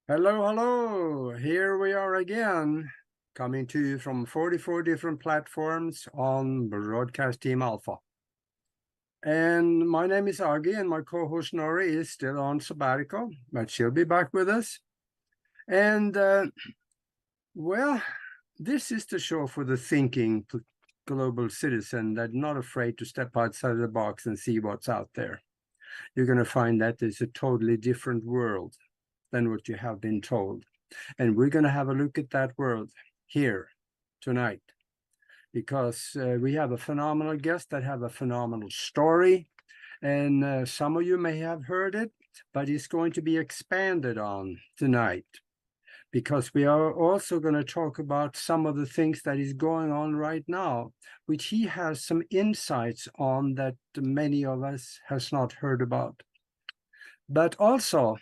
Hello, hello. Here we are again, coming to you from 44 different platforms on Broadcast Team Alpha. And my name is Agi, and my co-host Nori is still on sabbatical, but she'll be back with us. And, well, this is the show for the thinking global citizen that's not afraid to step outside the box and see what's out there. You're going to find that it's a totally different world than what you have been told. And we're going to have a look at that world here tonight because we have a phenomenal guest that have a phenomenal story. And some of you may have heard it, but it's going to be expanded on tonight because we are also going to talk about some of the things that is going on right now, which he has some insights on that many of us has not heard about. But also,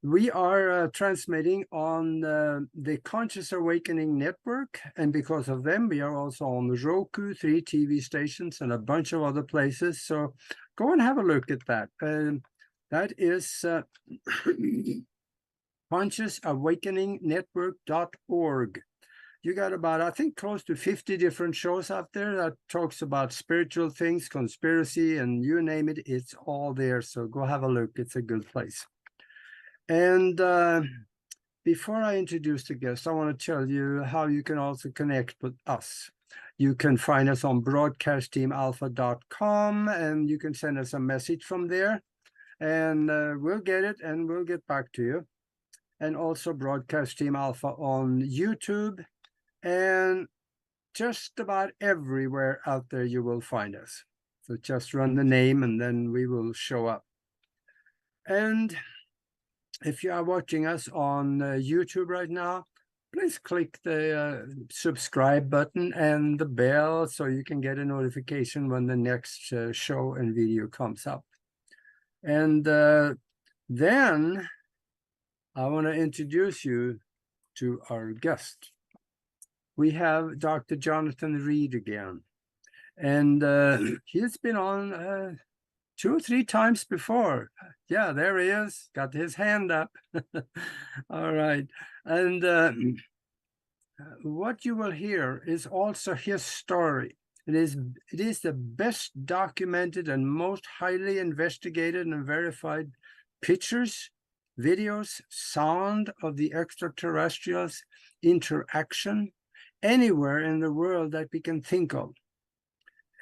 we are transmitting on the Conscious Awakening Network, and because of them, we are also on Roku, 3 TV stations, and a bunch of other places. So go and have a look at that. That is consciousawakeningnetwork.org. You got about, I think, close to 50 different shows out there that talks about spiritual things, conspiracy, and you name it, it's all there. So go have a look. It's a good place. And before I introduce the guest, I want to tell you how you can also connect with us. You can find us on broadcastteamalpha.com, and you can send us a message from there, and we'll get it, and we'll get back to you. And also Broadcast Team Alpha on YouTube, and just about everywhere out there you will find us. So just run the name, and then we will show up. And if you are watching us on YouTube right now, please click the subscribe button and the bell so you can get a notification when the next show and video comes up. And then I want to introduce you to our guest. We have Dr. Jonathan Reed again. And he's been on 2 or 3 times before. Yeah, there he is, got his hand up. All right. And what you will hear is also his story. It is the best documented and most highly investigated and verified pictures, videos, sound of the extraterrestrials interaction anywhere in the world that we can think of,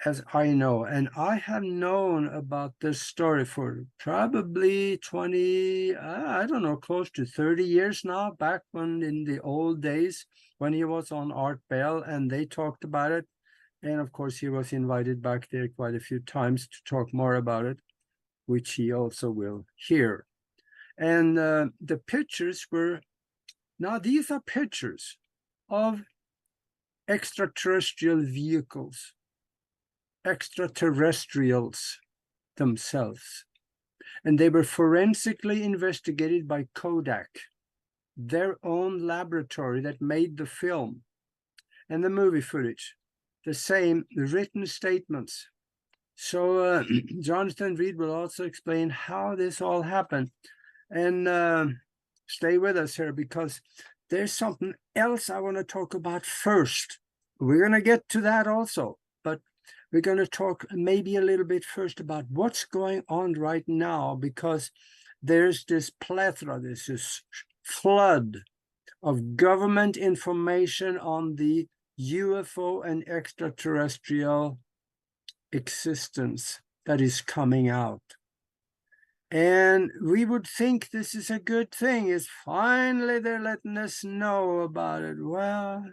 as I know. And I have known about this story for probably 20, I don't know, close to 30 years now, back when in the old days when he was on Art Bell and they talked about it. And of course, he was invited back there quite a few times to talk more about it, which he also will hear. And the pictures were, now these are pictures of extraterrestrial vehicles, extraterrestrials themselves. And they were forensically investigated by Kodak, their own laboratory that made the film and the movie footage, the same written statements. So Jonathan Reed will also explain how this all happened. And stay with us here because there's something else I want to talk about first. We're going to get to that also, but we're going to talk maybe a little bit first about what's going on right now, because there's this plethora, there's this flood of government information on the UFO and extraterrestrial existence that is coming out. And we would think this is a good thing, is finally they're letting us know about it. Well,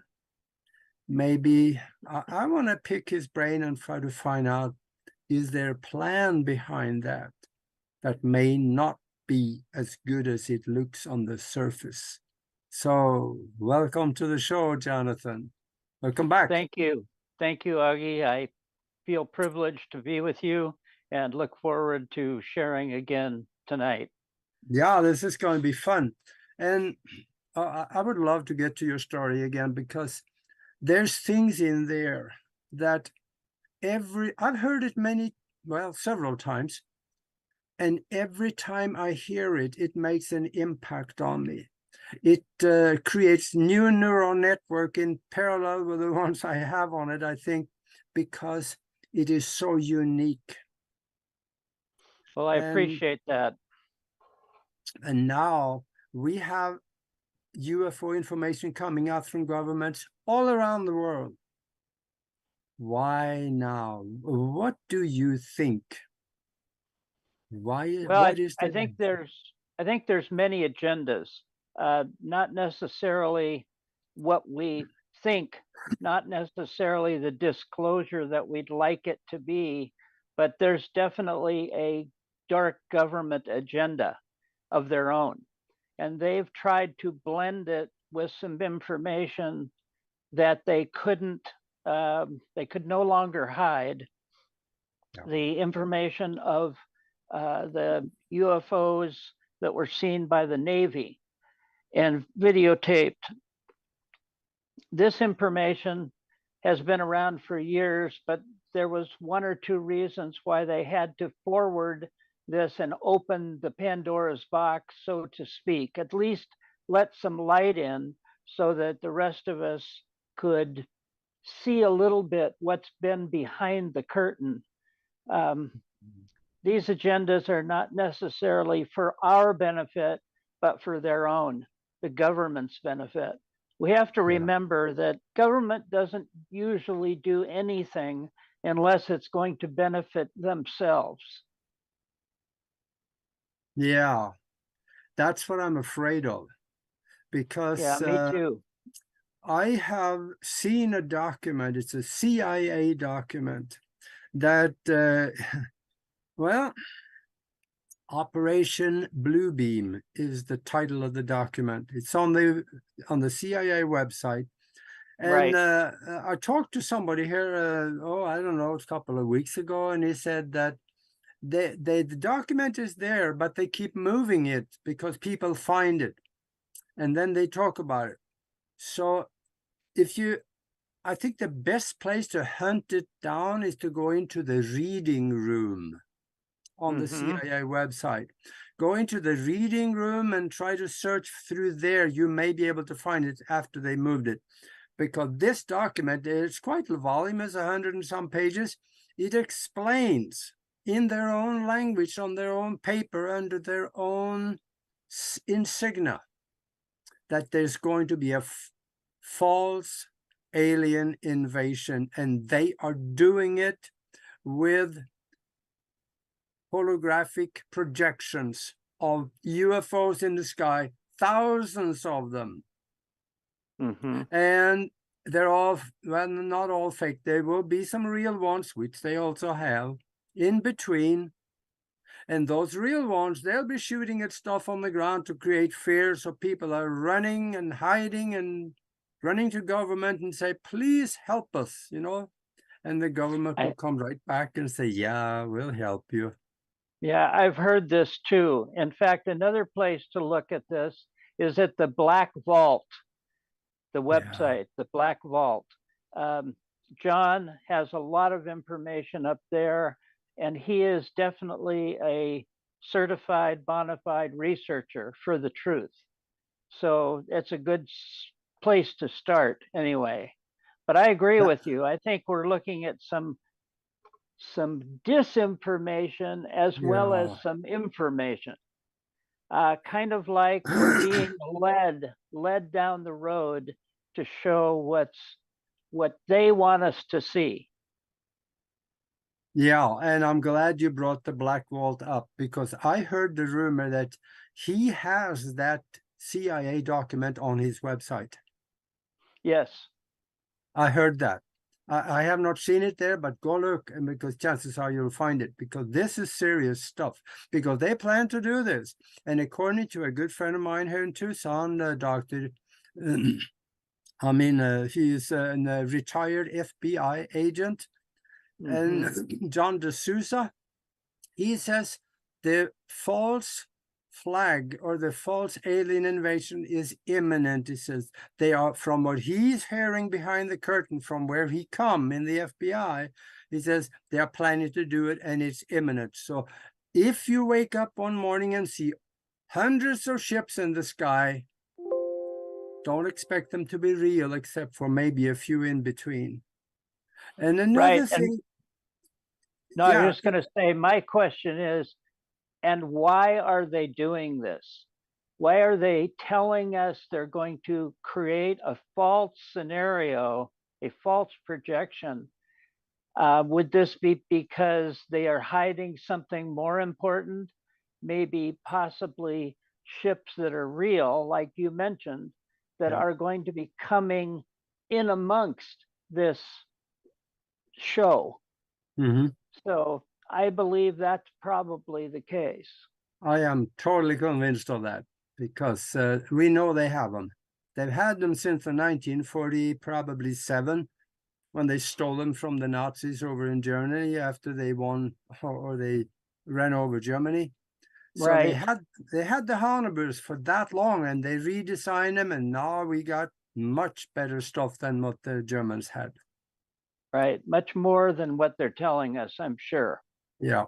maybe I want to pick his brain and try to find out, is there a plan behind that that may not be as good as it looks on the surface? So welcome to the show, Jonathan. Welcome back. Thank you. Thank you, Augie. I feel privileged to be with you and look forward to sharing again tonight. Yeah, this is going to be fun. And I would love to get to your story again, because there's things in there that I've heard it several times. And every time I hear it, it makes an impact on me. It creates new neural network in parallel with the ones I have on it, I think, because it is so unique. Well, I appreciate that. And now we have UFO information coming out from governments all around the world. Why now? What do you think? Why? Well, What is I the think there's many agendas, not necessarily what we think, not necessarily the disclosure that we'd like it to be, but there's definitely a dark government agenda of their own. And they've tried to blend it with some information that they could no longer hide. The information of the UFOs that were seen by the Navy and videotaped. This information has been around for years, but there was one or two reasons why they had to forward this and open the Pandora's box, so to speak, at least let some light in so that the rest of us could see a little bit what's been behind the curtain. These agendas are not necessarily for our benefit, but for their own, the government's benefit. We have to remember that government doesn't usually do anything unless it's going to benefit themselves. Yeah, that's what I'm afraid of, because yeah, me too. I have seen a document, it's a CIA document, that, well, Operation Bluebeam is the title of the document. It's on the CIA website. And I talked to somebody here, I don't know, a couple of weeks ago, and he said that the document is there, but they keep moving it because people find it, and then they talk about it. So I think the best place to hunt it down is to go into the reading room on the CIA website. Go into the reading room and try to search through there. You may be able to find it after they moved it, because this document is quite a volume, is 100 and some pages. It explains in their own language, on their own paper, under their own insignia, that there's going to be a false alien invasion, and they are doing it with holographic projections of UFOs in the sky, thousands of them. And they're all, well, not all fake. There will be some real ones, which they also have in between. And those real ones, they'll be shooting at stuff on the ground to create fear. So people are running and hiding and running to government and say, please help us, you know, and the government will come right back and say, yeah, we'll help you. Yeah, I've heard this too. In fact, another place to look at this is at the Black Vault, the website, the Black Vault. John has a lot of information up there, and he is definitely a certified bona fide researcher for the truth. So it's a good place to start anyway. But I agree with you. I think we're looking at some disinformation as well as some information. Kind of like we're being led down the road to show what they want us to see. Yeah, and I'm glad you brought the Black Vault up, because I heard the rumor that he has that CIA document on his website. Yes. I heard that. I have not seen it there, but go look, and because chances are you'll find it, because this is serious stuff, because they plan to do this. And according to a good friend of mine here in Tucson, Dr. I mean, he's a retired FBI agent, and John D'Souza, he says the false flag or the false alien invasion is imminent. He says they are, from what he's hearing behind the curtain from where he come in the FBI, he says they are planning to do it and it's imminent. So if you wake up one morning and see hundreds of ships in the sky, Don't expect them to be real, except for maybe a few in between. And Right. another And thing, no, I yeah, was just going to say, my question is, and why are they doing this? Why are they telling us they're going to create a false scenario, a false projection? Would this be because they are hiding something more important? Maybe possibly ships that are real, like you mentioned, that yeah. are going to be coming in amongst this show. Mm-hmm. So I believe that's probably the case. I am totally convinced of that because we know they have them. They've had them since the 1940, probably seven, when they stole them from the Nazis over in Germany after they won or they ran over Germany. So Right, they had the Hanebers for that long, and they redesigned them, and now we got much better stuff than what the Germans had. right. Much more than what they're telling us, I'm sure. Yeah.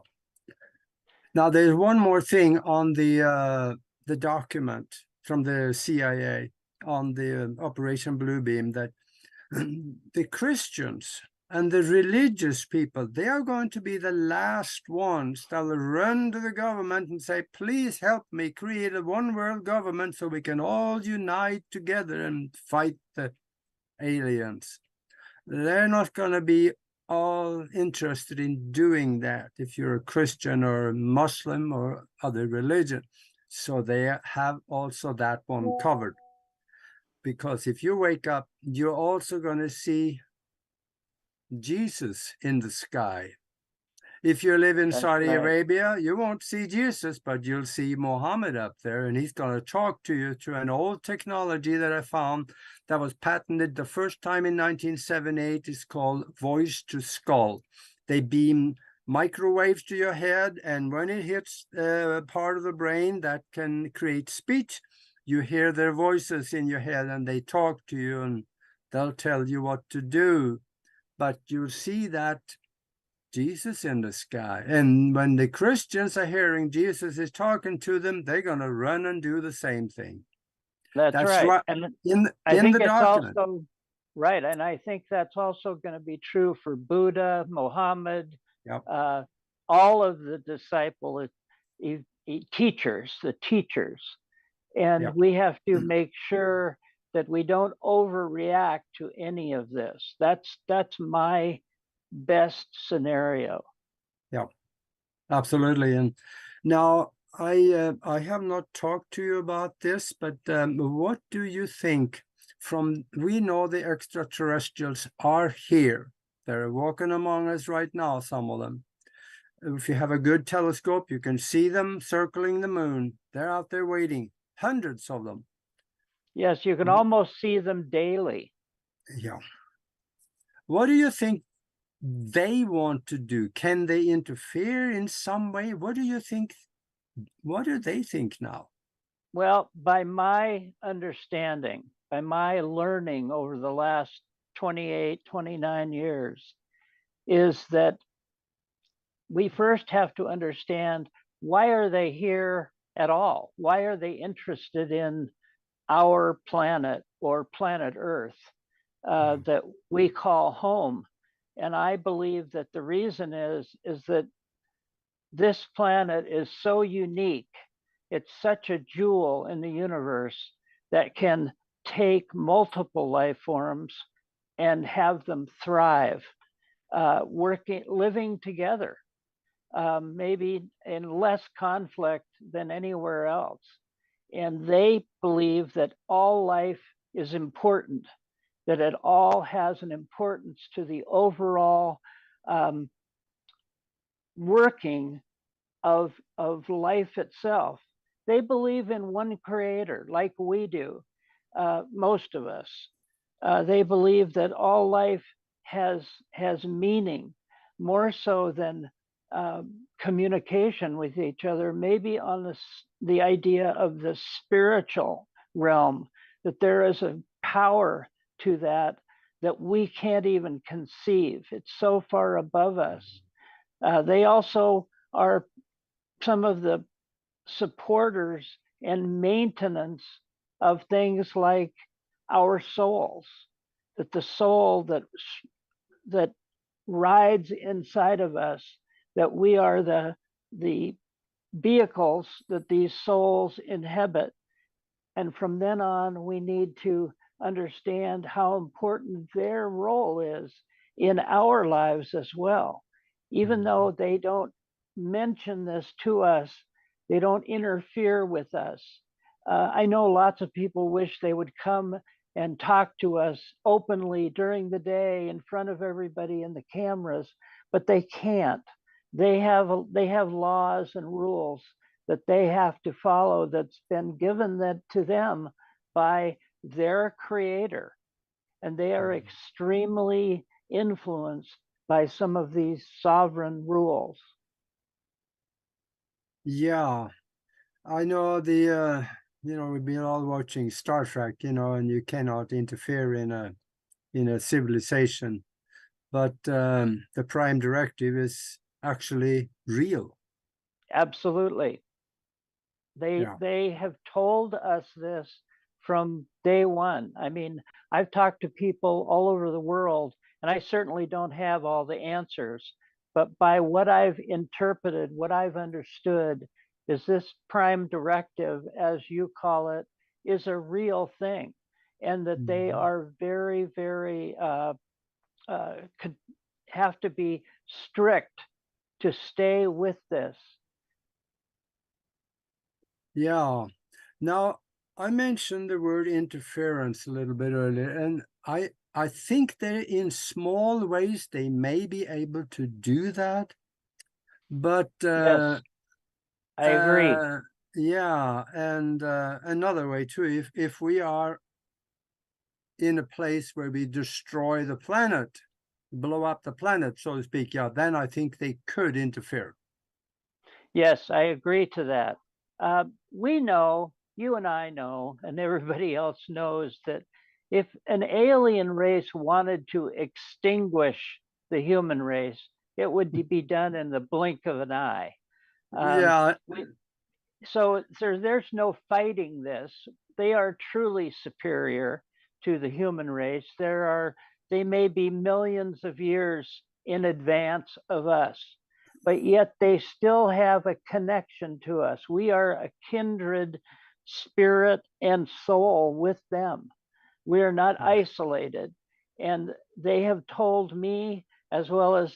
Now there's one more thing on the document from the CIA on the Operation Bluebeam, that the Christians and the religious people, they are going to be the last ones that will run to the government and say, please help me create a one world government so we can all unite together and fight the aliens. They're not going to be all interested in doing that if you're a Christian or a Muslim or other religion. So they have also that one covered. Because if you wake up, you're also going to see Jesus in the sky. If you live in That's Saudi right. Arabia, you won't see Jesus, but you'll see Muhammad up there, and he's going to talk to you through an old technology that I found that was patented the first time in 1978. It's called voice to skull. They beam microwaves to your head, and when it hits part of the brain that can create speech, you hear their voices in your head, and they talk to you, and they'll tell you what to do. But you'll see that Jesus in the sky. And when the Christians are hearing Jesus is talking to them, they're going to run and do the same thing. That's That's right. right And in I the think it's document. also right. And I think that's also going to be true for Buddha, Muhammad, Yep. all of the teachers, the teachers. And Yep. we have to make sure that we don't overreact to any of this. That's my best scenario. Yep. Absolutely. And now I have not talked to you about this, but what do you think we know the extraterrestrials are here. They're walking among us right now, some of them. If you have a good telescope, you can see them circling the moon. They're out there waiting, hundreds of them. Yes, you can almost see them daily. Yeah. What do you think they want to do? Can they interfere in some way? What do you think? What do they think now? Well, by my understanding, by my learning over the last 28, 29 years, is that we first have to understand, why are they here at all? Why are they interested in our planet, or planet Earth, that we call home? And I believe that the reason is that this planet is so unique. It's such a jewel in the universe that can take multiple life forms and have them thrive, living together, maybe in less conflict than anywhere else. And they believe that all life is important, that it all has an importance to the overall um, working of life itself. They believe in one creator, like we do, most of us. They believe that all life has meaning, more so than communication with each other. Maybe on the idea of the spiritual realm, that there is a power to that that we can't even conceive. It's so far above us. They also are some of the supporters and maintenance of things like our souls, that the soul that rides inside of us, that we are the vehicles that these souls inhabit. And from then on, we need to understand how important their role is in our lives as well. Even though they don't mention this to us, they don't interfere with us. I know lots of people wish they would come and talk to us openly during the day in front of everybody in the cameras, but they can't. They have laws and rules that they have to follow that's been given to them by their creator. And they are extremely influenced by some of these sovereign rules. Yeah, I know we've been all watching Star Trek, and you cannot interfere in a civilization, but the Prime Directive is actually real. Absolutely. They have told us this from day one. I mean, I've talked to people all over the world, and I certainly don't have all the answers, but by what I've interpreted, what I've understood, is this prime directive, as you call it, is a real thing, and that they are very, very have to be strict to stay with this. Yeah. Now, I mentioned the word interference a little bit earlier, and I think that in small ways they may be able to do that, but Yes, I agree. yeah, and another way too, if we are in a place where we destroy the planet, blow up the planet, so to speak, yeah, then I think they could interfere. Yes, I agree to that. We know, you and I know, and everybody else knows that if an alien race wanted to extinguish the human race, it would be done in the blink of an eye. Yeah. So there's no fighting this. They are truly superior to the human race. They may be millions of years in advance of us, but yet they still have a connection to us. We are a kindred spirit and soul with them. We are not isolated. And they have told me, as well as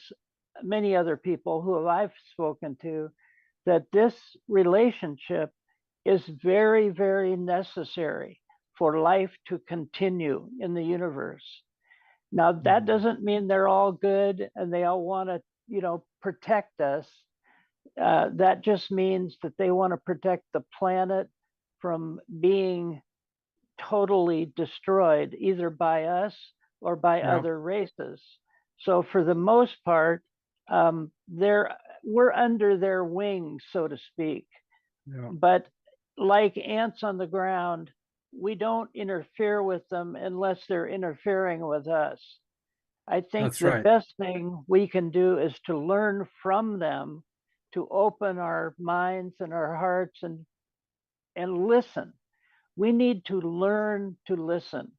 many other people who I've spoken to, that this relationship is very, very necessary for life to continue in the universe. Now, that doesn't mean they're all good and they all want to, protect us. That just means that they want to protect the planet from being totally destroyed, either by us or by Yeah. other races. So, for the most part, we're under their wings, so to speak. Yeah. But like ants on the ground, we don't interfere with them unless they're interfering with us. I think That's the right. best thing we can do is to learn from them, to open our minds and our hearts and listen. We need to learn to listen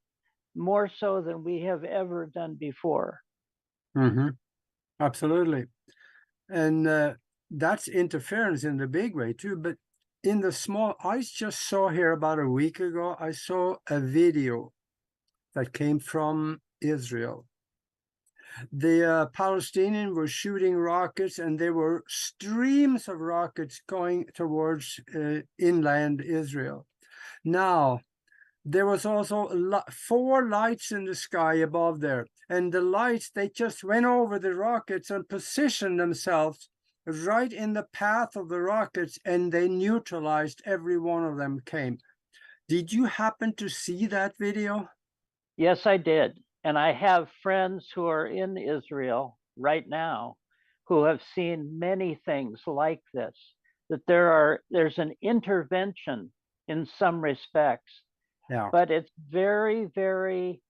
more so than we have ever done before. Absolutely. And that's interference in the big way too, but in the small, I just saw here about a week ago, I saw a video that came from Israel. The Palestinians were shooting rockets, and there were streams of rockets going towards inland Israel. Now, there was also 4 lights in the sky above there, and the lights, they just went over the rockets and positioned themselves right in the path of the rockets, and they neutralized every one of them came. Did you happen to see that video? Yes, I did. And I have friends who are in Israel right now who have seen many things like this, that there's an intervention in some respects, Yeah. but it's very, very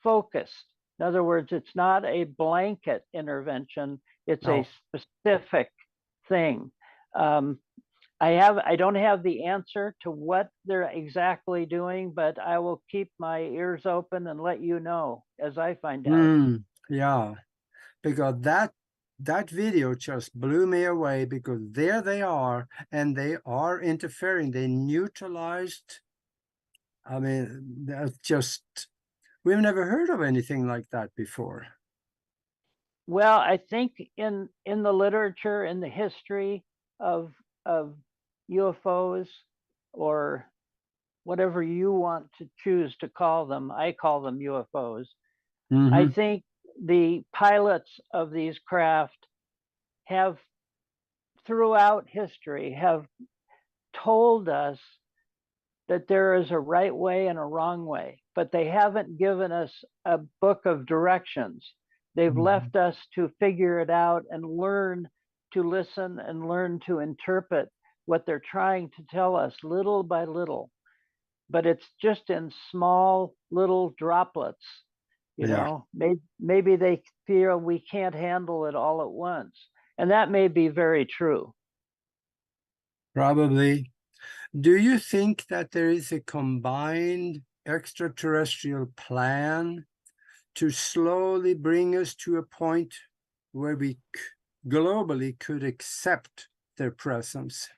focused. In other words, it's not a blanket intervention, it's a No. specific thing. I don't have the answer to what they're exactly doing, but I will keep my ears open and let you know as I find out. Yeah, because that video just blew me away, because there they are and they are interfering. They neutralized. I mean, that's just, we've never heard of anything like that before. Well, I think in the literature, in the history of of UFOs, or whatever you want to choose to call them, I call them UFOs. I Mm-hmm. think the pilots of these craft have, throughout history, have told us that there is a right way and a wrong way, but they haven't given us a book of directions. They've Mm-hmm. left us to figure it out and learn to listen and learn to interpret what they're trying to tell us little by little. But it's just in small little droplets. Yeah, Maybe they feel we can't handle it all at once. And that may be very true. probably. Do you think that there is a combined extraterrestrial plan to slowly bring us to a point where we globally could accept their presence?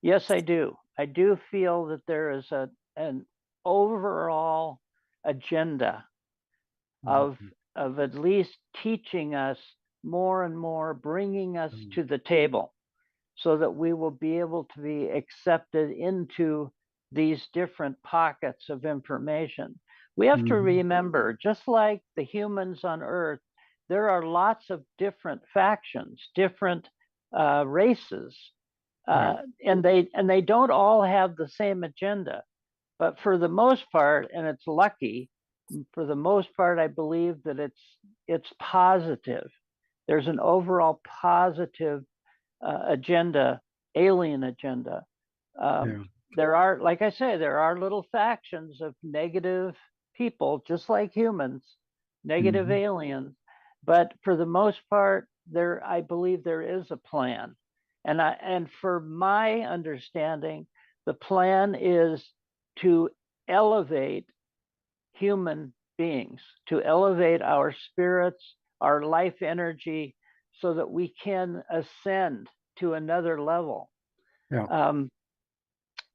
Yes, I do. I do feel that there is an overall agenda of Mhm. of at least teaching us more and more, bringing us Mm. to the table so that we will be able to be accepted into these different pockets of information. We have to Mhm. remember, just like the humans on Earth, there are lots of different factions, different races, Yeah, and they don't all have the same agenda. But for the most part, and it's lucky, for the most part, I believe that it's positive. There's an overall positive agenda, alien agenda. Um, yeah. there are, like I say, there are little factions of negative people, just like humans, negative Mhm. aliens. But for the most part, I believe there is a plan, and for my understanding, the plan is to elevate human beings, to elevate our spirits, our life energy, so that we can ascend to another level. Yeah. Um,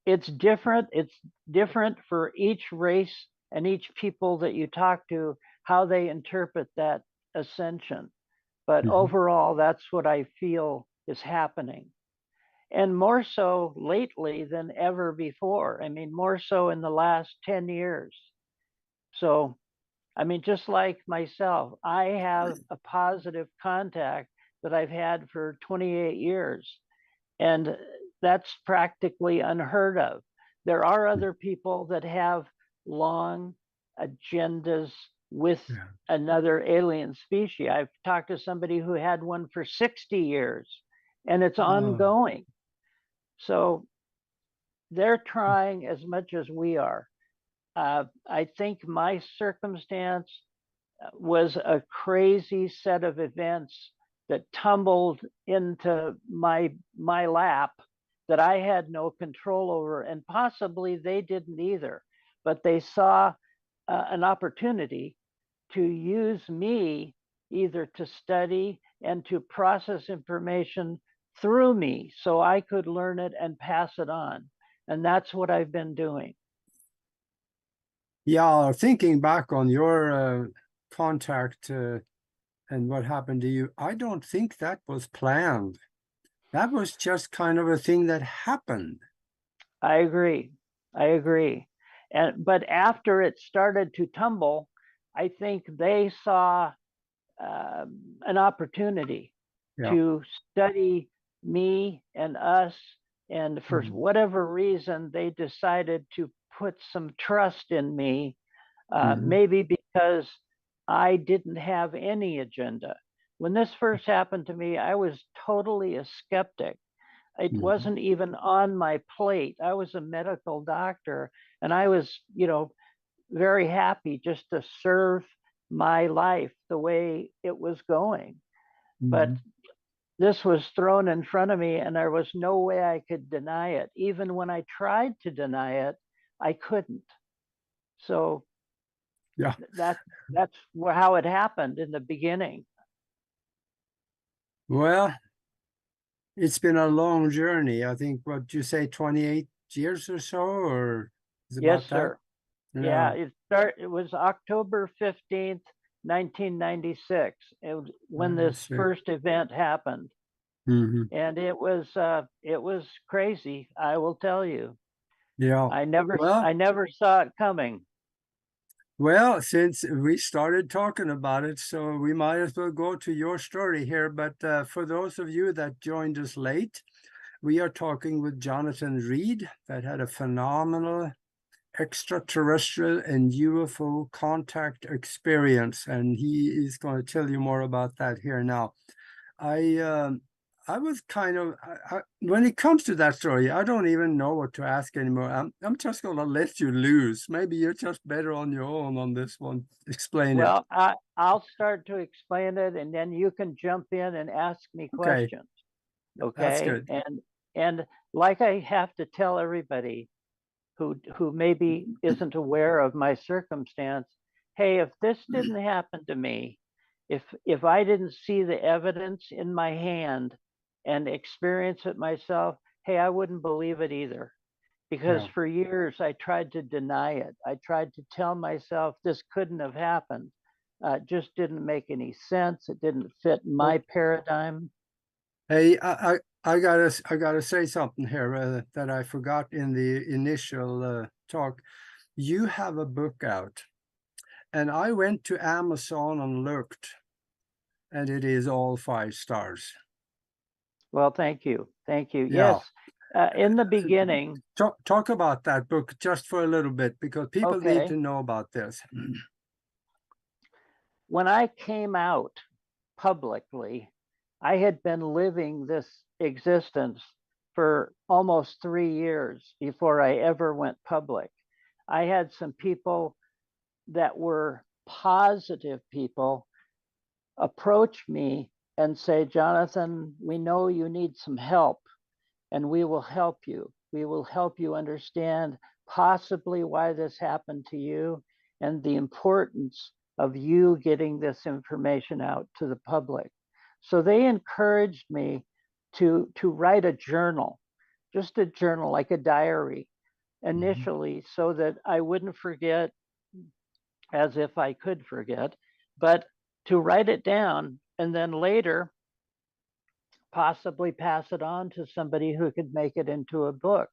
it's different. It's different for each race and each people that you talk to, how they interpret that ascension. But Mhm. overall, that's what I feel is happening. And more so lately than ever before. I mean, more so in the last 10 years. So I mean, just like myself, I have a positive contact that I've had for 28 years, and that's practically unheard of. There are other people that have long agendas with Yeah. another alien species. I've talked to somebody who had one for 60 years, and it's Oh, ongoing. So they're trying as much as we are. I think my circumstance was a crazy set of events that tumbled into my lap that I had no control over, and possibly they didn't either. But they saw an opportunity to use me either to study and to process information through me so I could learn it and pass it on. And that's what I've been doing. yeah. Thinking back on your contact and what happened to you, I don't think that was planned. That was just kind of a thing that happened. I agree. I agree. But after it started to tumble, I think they saw an opportunity Yeah. to study me and us, and for Mhm. whatever reason, they decided to put some trust in me. Mhm. Maybe because I didn't have any agenda. When this first happened to me, I was totally a skeptic. It Mhm. wasn't even on my plate. I was a medical doctor, and I was, very happy just to serve my life the way it was going. But Mhm. this was thrown in front of me, and there was no way I could deny it. Even when I tried to deny it, I couldn't. So Yeah. that's how it happened in the beginning. Well, it's been a long journey. I think, what you say, 28 years or so, or is it Yes, about that? sir. Yeah, Yeah. it was October 15th, 1996. It was when I this see. first event happened. Hmm. And it was crazy, I will tell you. Yeah. Well, I never saw it coming. well, since we started talking about it, so we might as well go to your story here. But for those of you that joined us late, we are talking with Jonathan Reed, that had a phenomenal extraterrestrial and UFO contact experience, and he is going to tell you more about that here now. I I was kind of when it comes to that story, I don't even know what to ask anymore. I'm just going to let you loose. Maybe you're just better on your own on this one. Explain it. Well, I'll start to explain it, and then you can jump in and ask me Okay, questions. that's Okay. good. And like I have to tell everybody who maybe isn't aware of my circumstance, hey, if this didn't happen to me, if I didn't see the evidence in my hand and experience it myself, hey, I wouldn't believe it either. Because Yeah. for years I tried to deny it. I tried to tell myself this couldn't have happened. It just didn't make any sense. It didn't fit my paradigm. Hey, I gotta say something here that I forgot in the initial talk. You have a book out, and I went to Amazon and looked, and it is all 5 stars. Well, thank you. Thank you. Yeah, Yes, in the beginning, talk about that book just for a little bit, because people need okay, to know about this. when I came out publicly, I had been living this existence for almost 3 years before I ever went public. I had some people that were positive people approach me and say, Jonathan, we know you need some help, and we will help you. We will help you understand possibly why this happened to you and the importance of you getting this information out to the public. So they encouraged me to write a journal, just a journal, like a diary Mhm. initially, so that I wouldn't forget, as if I could forget, but to write it down and then later possibly pass it on to somebody who could make it into a book.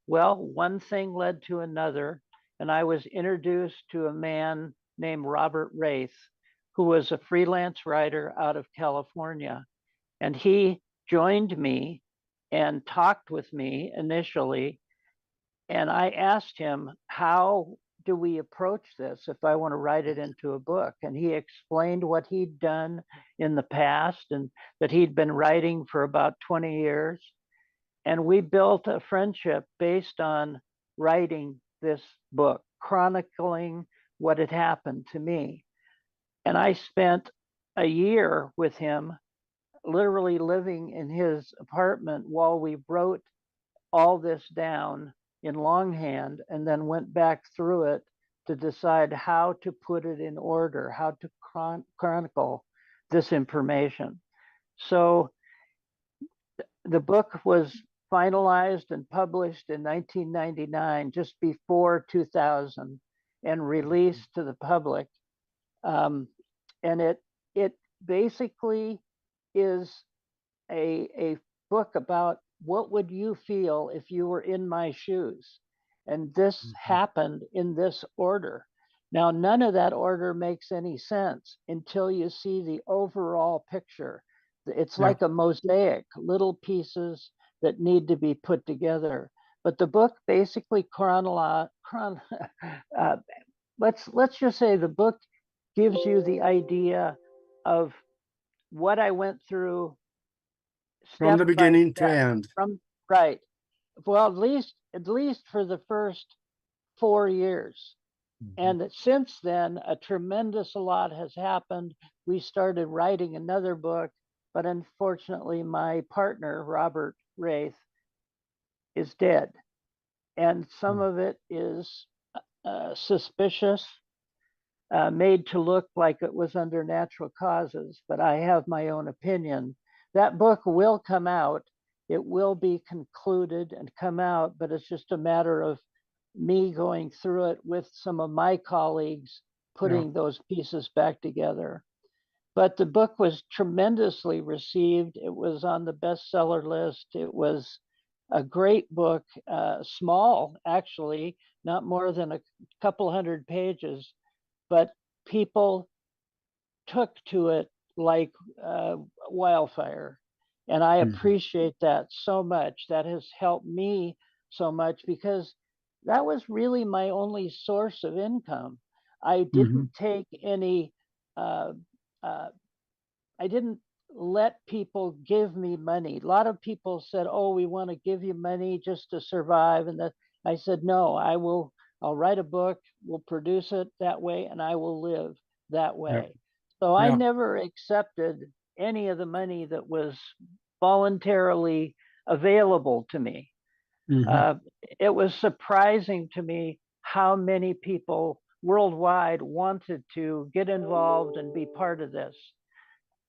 Well, one thing led to another, and I was introduced to a man named Robert Wraith, who was a freelance writer out of California. And he joined me and talked with me initially. And I asked him, how do we approach this if I want to write it into a book? And he explained what he'd done in the past and that he'd been writing for about 20 years. And we built a friendship based on writing this book, chronicling what had happened to me. And I spent a year with him, literally living in his apartment while we wrote all this down in longhand and then went back through it to decide how to put it in order, how to chronicle this information. So the book was finalized and published in 1999, just before 2000, and released to the public. Um, and it basically is a book about what would you feel if you were in my shoes, and this Mhm. happened in this order. Now none of that order makes any sense until you see the overall picture. It's Yeah. like a mosaic, little pieces that need to be put together. But the book basically uh, let's just say the book gives you the idea of what I went through From step the by beginning to step end. from right. Well, at least for the first 4 years. Mhm. And since then, a tremendous lot has happened. We started writing another book, but unfortunately, my partner, Robert Wraith, is dead. And some of it is suspicious, made to look like it was under natural causes, but I have my own opinion. That book will come out. It will be concluded and come out, but it's just a matter of me going through it with some of my colleagues, putting those pieces back together. But the book was tremendously received. It was on the bestseller list. It was a great book, small, actually, not more than a couple hundred pages, but people took to it like wildfire. And I appreciate that so much. That has helped me so much because that was really my only source of income. I didn't take any, uh, uh, I didn't let people give me money. A lot of people said, "Oh, we want to give you money just to survive." And that I said, "No, I'll write a book, we'll produce it that way, and I will live that way." So I never accepted any of the money that was voluntarily available to me. It was surprising to me how many people worldwide wanted to get involved and be part of this.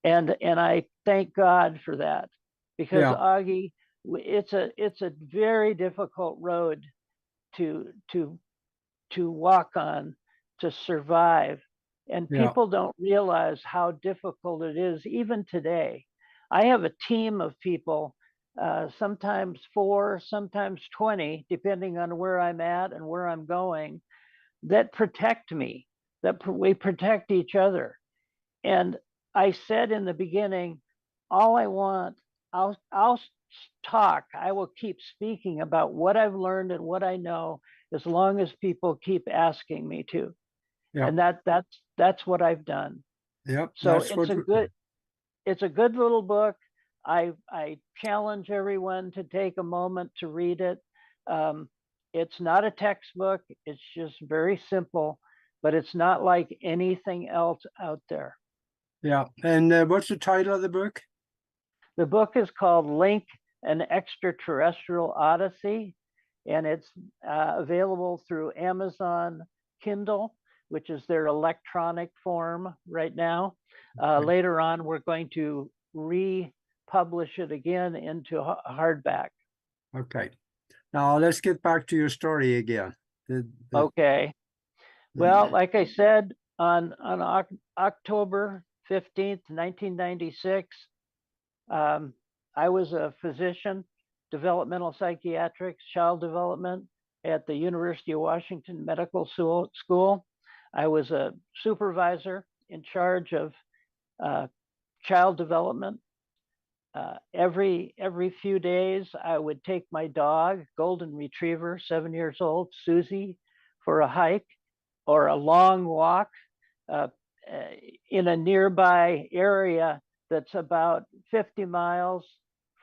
And I thank God for that, because Augie, it's a very difficult road to walk on to survive, and people don't realize how difficult it is even today. I have a team of people, sometimes 4, sometimes 20, depending on where I'm at and where I'm going, that protect me, that we protect each other. And I said in the beginning, all I want, I'll talk. I will keep speaking about what I've learned and what I know, as long as people keep asking me to. And that's what I've done. So it's a good little book. I challenge everyone to take a moment to read it. It's not a textbook. It's just very simple, but it's not like anything else out there. And what's the title of the book? The book is called Link, an Extraterrestrial Odyssey, and it's available through Amazon Kindle, which is their electronic form right now. Later on, we're going to republish it again into hardback. Okay. Now let's get back to your story again. Okay. Well, like I said, on October 15th, 1996, I was a physician, developmental psychiatrics, child development at the University of Washington Medical School. I was a supervisor in charge of child development. Every few days, I would take my dog, golden retriever, 7 years old, Susie, for a hike or a long walk in a nearby area that's about 50 miles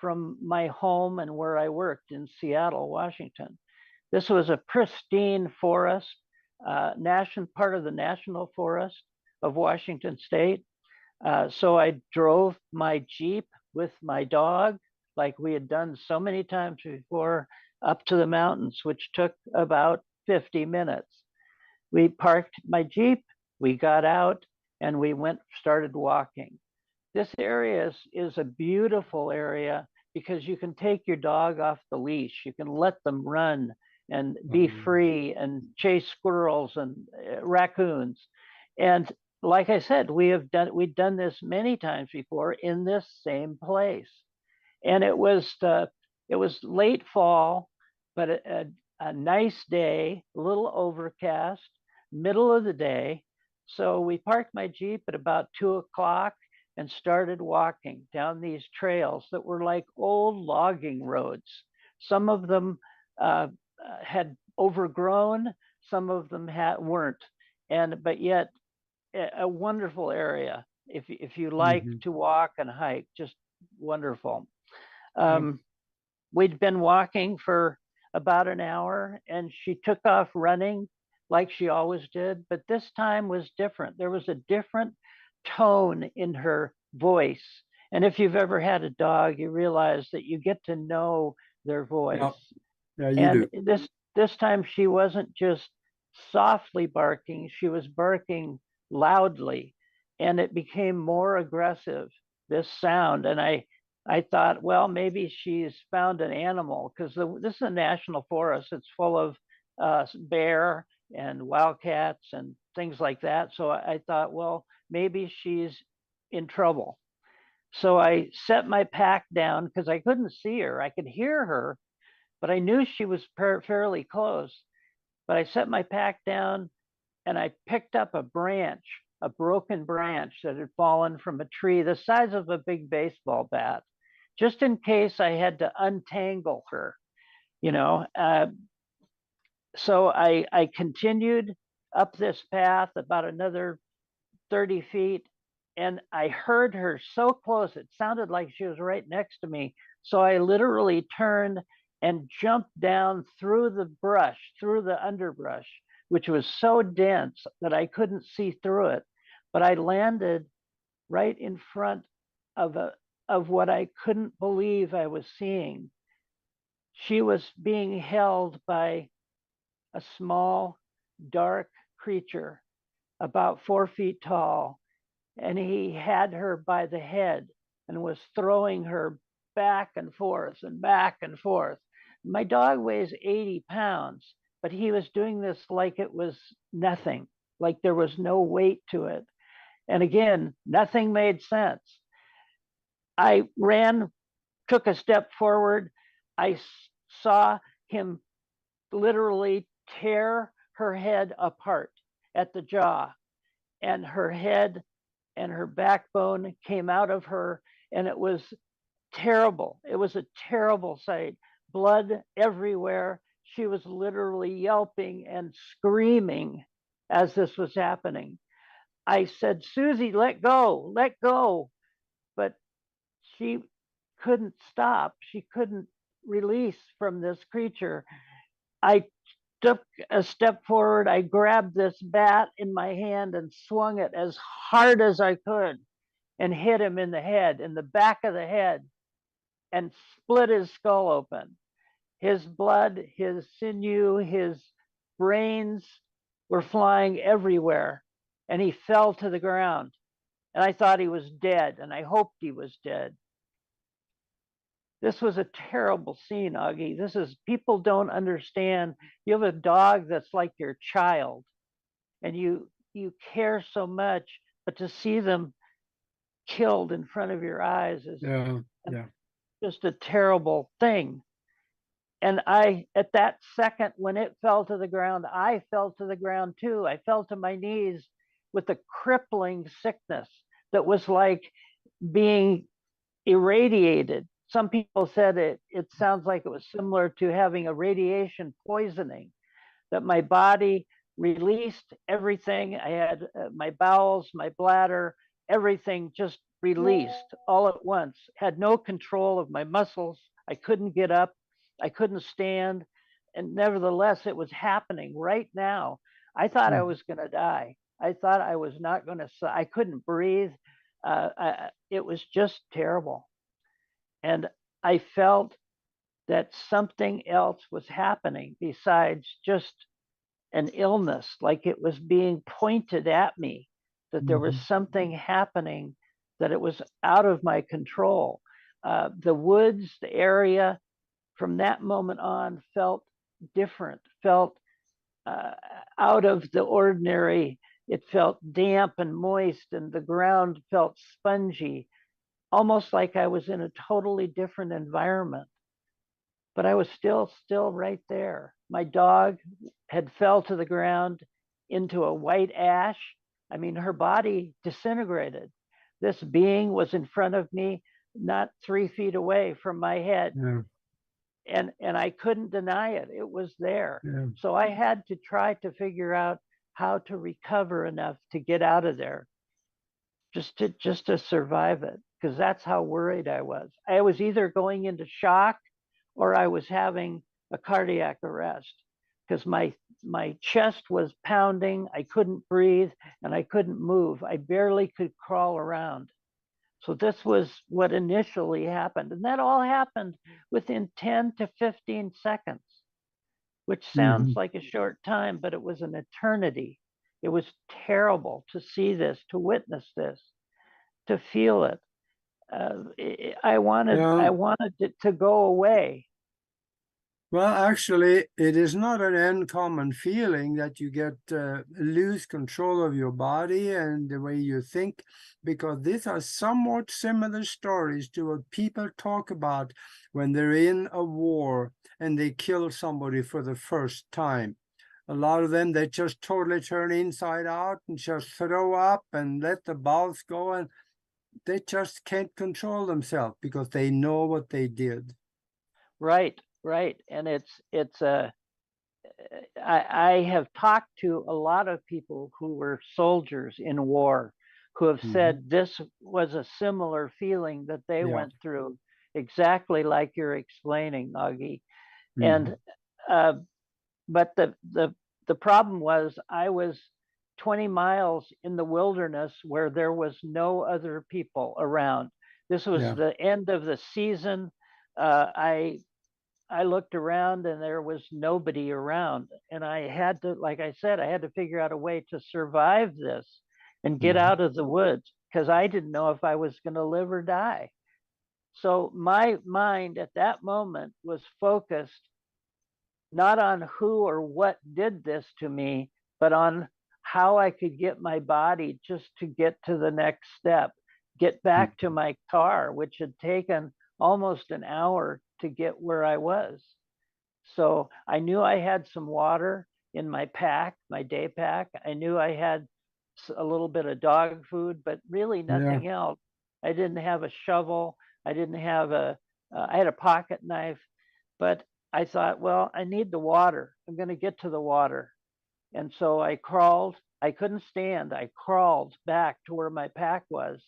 from my home and where I worked in Seattle, Washington. This was a pristine forest, part of the National Forest of Washington State. So I drove my Jeep with my dog, like we had done so many times before, up to the mountains, which took about 50 minutes. We parked my Jeep, we got out, and we started walking. This area is a beautiful area because you can take your dog off the leash. You can let them run and be free and chase squirrels and raccoons. And like I said, we'd done this many times before in this same place. And it was late fall, but a nice day, a little overcast, middle of the day. So we parked my Jeep at about 2 o'clock and started walking down these trails that were like old logging roads. Some of them had overgrown, some of them weren't, but yet a wonderful area if you like to walk and hike, just wonderful. We'd been walking for about an hour, and she took off running like she always did, but this time was different. There was a different tone in her voice And if you've ever had a dog, you realize that you get to know their voice. Yeah, you And do. this time she wasn't just softly barking, she was barking loudly, and it became more aggressive, this sound. And I thought, well, maybe she's found an animal, because this is a national forest. It's full of bear and wildcats and things like that. So I thought, well, maybe she's in trouble. So I set my pack down because I couldn't see her. I could hear her, but I knew she was fairly close. But I set my pack down and I picked up a branch, a broken branch that had fallen from a tree the size of a big baseball bat, just in case I had to untangle her, you know. So I continued up this path about another 30 feet, and I heard her so close, it sounded like she was right next to me. So I literally turned and jumped down through the brush, through the underbrush, which was so dense that I couldn't see through it. But I landed right in front of what I couldn't believe I was seeing. She was being held by a small, dark creature about 4 feet tall, and he had her by the head and was throwing her back and forth and back and forth. My dog weighs 80 pounds, but he was doing this like it was nothing, like there was no weight to it. And again, nothing made sense. I ran, took a step forward. I saw him literally tear her head apart at the jaw, and her head and her backbone came out of her, and it was terrible. It was a terrible sight. Blood everywhere. She was literally yelping and screaming as this was happening. I said, Susie, let go, let go. But she couldn't stop. She couldn't release from this creature. I took a step forward. I grabbed this bat in my hand and swung it as hard as I could and hit him in the head, in the back of the head, and split his skull open. His blood, his sinew, his brains were flying everywhere, and he fell to the ground. And I thought he was dead, and I hoped he was dead. This was a terrible scene, Augie. This is, people don't understand. You have a dog that's like your child, and you care so much, but to see them killed in front of your eyes is just a terrible thing. And I, at that second when it fell to the ground, I fell to the ground too. I fell to my knees with a crippling sickness that was like being irradiated. Some people said it sounds like it was similar to having a radiation poisoning, that my body released everything. I had my bowels, my bladder, everything just released all at once. Had no control of my muscles. I couldn't get up. I couldn't stand. And nevertheless, it was happening right now. I thought I was going to die. I thought I was not going to, I couldn't breathe. It was just terrible. And I felt that something else was happening besides just an illness, like it was being pointed at me, that there was something happening, that it was out of my control. The woods, the area from that moment on felt different, felt out of the ordinary. It felt damp and moist, and the ground felt spongy, almost like I was in a totally different environment. But I was still right there. My dog had fell to the ground into a white ash. I mean, her body disintegrated. This being was in front of me, not 3 feet away from my head. Yeah. And I couldn't deny it. It was there. Yeah. So I had to try to figure out how to recover enough to get out of there, just to survive it, because that's how worried I was. I was either going into shock or I was having a cardiac arrest, because my chest was pounding. I couldn't breathe and I couldn't move. I barely could crawl around. So this was what initially happened. And that all happened within 10 to 15 seconds, which sounds Hmm. like a short time, but it was an eternity. It was terrible to see this, to witness this, to feel it. I Yeah. wanted it to go away. Well, actually, it is not an uncommon feeling that you get lose control of your body and the way you think, because these are somewhat similar stories to what people talk about when they're in a war and they kill somebody for the first time. A lot of them, they just totally turn inside out and just throw up and let the bowels go, and they just can't control themselves because they know what they did. Right, right. And it's a I have talked to a lot of people who were soldiers in war who have Hmm. said this was a similar feeling that they Yeah. went through, exactly like you're explaining, Augie. Hmm. And uh, but the problem was I was 20 miles in the wilderness where there was no other people around. This was Yeah. the end of the season. I looked around and there was nobody around. And I had to, like I said, I had to figure out a way to survive this and get Hmm. out of the woods because I didn't know if I was going to live or die. So my mind at that moment was focused not on who or what did this to me, but on how I could get my body just to get to the next step, get back to my car, which had taken almost an hour to get where I was. So I knew I had some water in my pack, my day pack. I knew I had a little bit of dog food, but really Yeah. nothing else. I didn't have a shovel. I didn't have I had a pocket knife, but I thought, well, I need the water. I'm going to get to the water. And so I crawled. I couldn't stand. I crawled back to where my pack was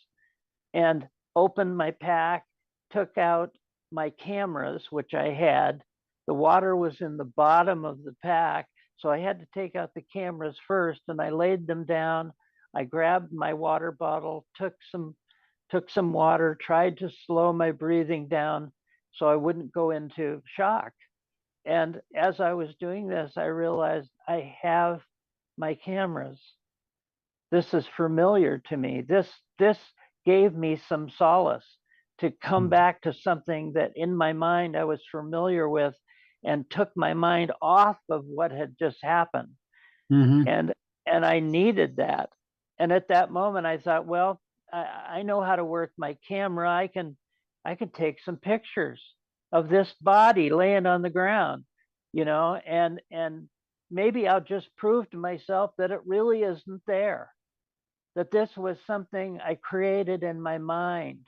and opened my pack, took out my cameras, which I had. The water was in the bottom of the pack, so I had to take out the cameras first, and I laid them down. I grabbed my water bottle, took some water, tried to slow my breathing down so I wouldn't go into shock. And as I was doing this, I realized I have my cameras. This is familiar to me. This gave me some solace to come back to something that in my mind I was familiar with and took my mind off of what had just happened. Hmm. And I needed that. And at that moment I thought, well, I know how to work my camera. I can take some pictures of this body laying on the ground, and maybe I'll just prove to myself that it really isn't there, that this was something I created in my mind.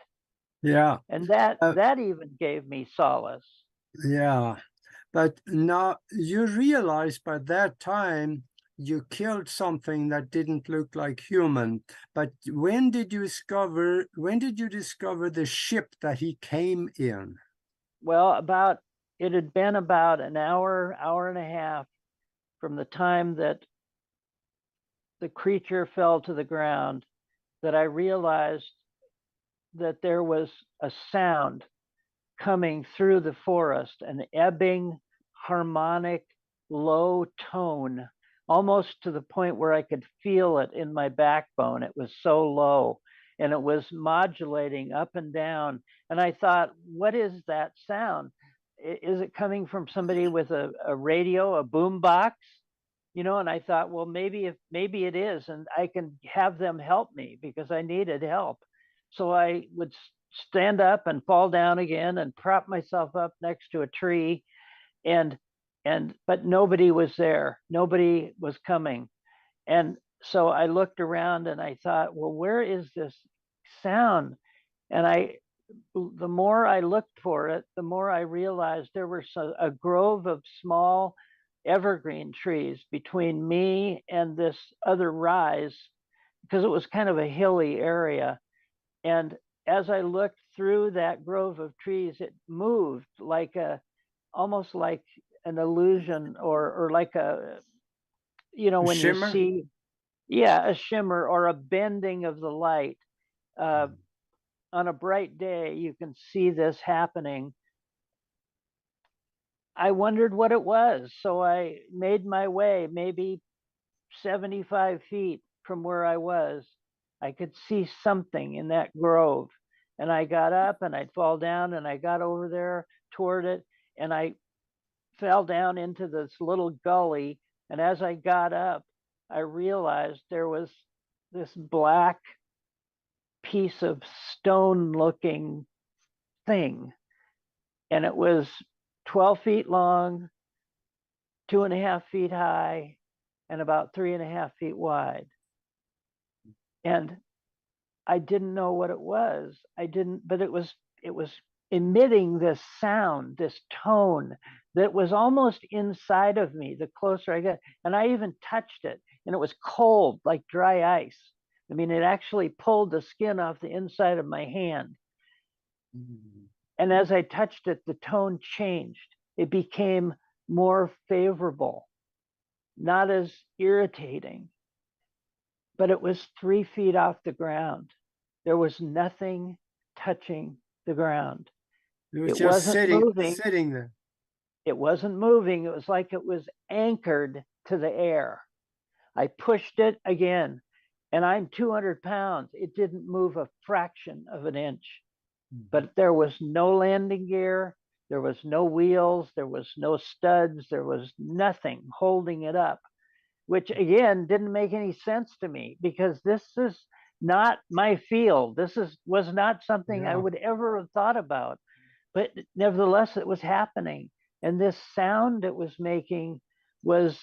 Yeah. And Uh, that even gave me solace. yeah. But now you realize by that time you killed something that didn't look like human. But when did you discover the ship that he came in? Well, it had been about an hour, hour and a half from the time that the creature fell to the ground that I realized that there was a sound coming through the forest, an ebbing, harmonic, low tone, almost to the point where I could feel it in my backbone. It was so low and it was modulating up and down. And I thought, what is that sound? Is it coming from somebody with a radio, a boom box? And I thought, well, maybe it is, and I can have them help me because I needed help. So I would stand up and fall down again and prop myself up next to a tree, and but nobody was there. Nobody was coming. And so I looked around and I thought, well, where is this sound? And the more I looked for it, the more I realized there was a grove of small evergreen trees between me and this other rise because it was kind of a hilly area. And as I looked through that grove of trees, it moved like almost like an illusion, or like A when you shimmer? see, yeah, a shimmer or a bending of the light. Uh, on a bright day, you can see this happening. I wondered what it was. So I made my way maybe 75 feet from where I was. I could see something in that grove. And I got up and I'd fall down and I got over there toward it and I fell down into this little gully. And as I got up, I realized there was this black piece of stone looking thing. And it was 12 feet long, 2.5 feet high, and about 3.5 feet wide. And I didn't know what it was. But it was emitting this sound, this tone that was almost inside of me the closer I got. And I even touched it, and it was cold like dry ice. I mean, it actually pulled the skin off the inside of my hand. And as I touched it, the tone changed. It became more favorable, not as irritating, but it was 3 feet off the ground. There was nothing touching the ground. It was It just wasn't moving. sitting there. It wasn't moving. It was like it was anchored to the air. I pushed it again, and I'm 200 pounds. It didn't move a fraction of an inch. But there was no landing gear. There was no wheels. There was no studs. There was nothing holding it up, which again didn't make any sense to me because this is not my field. This was not something I would ever have thought about. But nevertheless, it was happening. And this sound it was making was